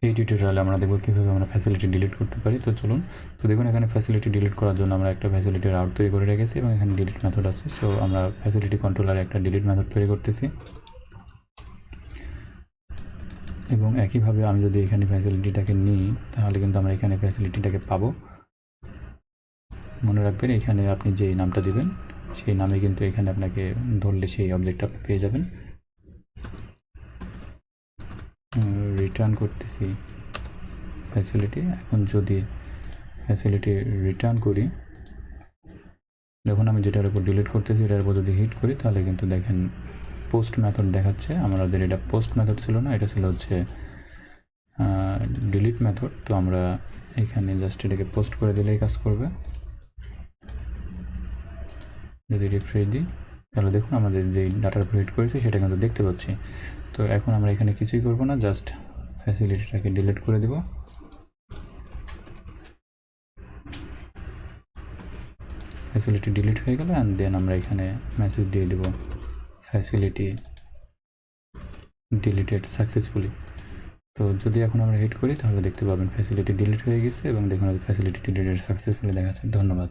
এই টিউটোরিয়ালে আমরা দেখব কীভাবে আমরা ফ্যাসিলিটি ডিলিট করতে পারি। তো চলুন। তো দেখুন এখানে ফ্যাসিলিটি ডিলিট করার জন্য আমরা একটা ফ্যাসিলিটি রাউট তৈরি করে রেখেছি এবং এখানে ডিলিট মেথড আছে। সো আমরা ফ্যাসিলিটি কন্ট্রোলারে একটা ডিলিট মেথড তৈরি করতেছি এবং একইভাবে আমি যদি এখানে ফ্যাসিলিটিটাকে নিই তাহলে কিন্তু আমরা এখানে ফ্যাসিলিটিটাকে পাবো। মনে রাখবেন এখানে আপনি যেই নামটা দিবেন সেই নামে কিন্তু এখানে আপনাকে ধরলে সেই অবজেক্টটা আপনি পেয়ে যাবেন। রিটার্ন করতেছি ফ্যাসিলিটি। এখন যদি ফ্যাসিলিটি রিটার্ন করি, যখন আমি যেটার উপর ডিলিট করতেছি এটার উপর যদি হিট করি তাহলে কিন্তু দেখেন পোস্ট মেথড দেখাচ্ছে। আমাদের এটা পোস্ট মেথড ছিল না, এটা ছিল হচ্ছে ডিলিট মেথড। তো আমরা এখানে জাস্ট এটাকে পোস্ট করে দিলেই কাজ করবে। যদি রিফ্রেশ দিই তাহলে দেখুন আমাদের যেই ডাটার উপর হিট করেছি সেটা কিন্তু দেখতে পাচ্ছি। তো এখন আমরা এখানে কিছুই করব না, জাস্ট ফ্যাসিলিটিটাকে ডিলিট করে দেব। ফ্যাসিলিটি ডিলিট হয়ে গেল অ্যান্ড দেন আমরা এখানে মেসেজ দিয়ে দেব ফ্যাসিলিটি ডিলিটেড সাকসেসফুলি। তো যদি এখন আমরা হিট করি তাহলে দেখতে পাবেন ফ্যাসিলিটি ডিলিট হয়ে গেছে এবং দেখুন ফ্যাসিলিটি ডিলিটেড সাকসেসফুলি দেখাচ্ছে। ধন্যবাদ।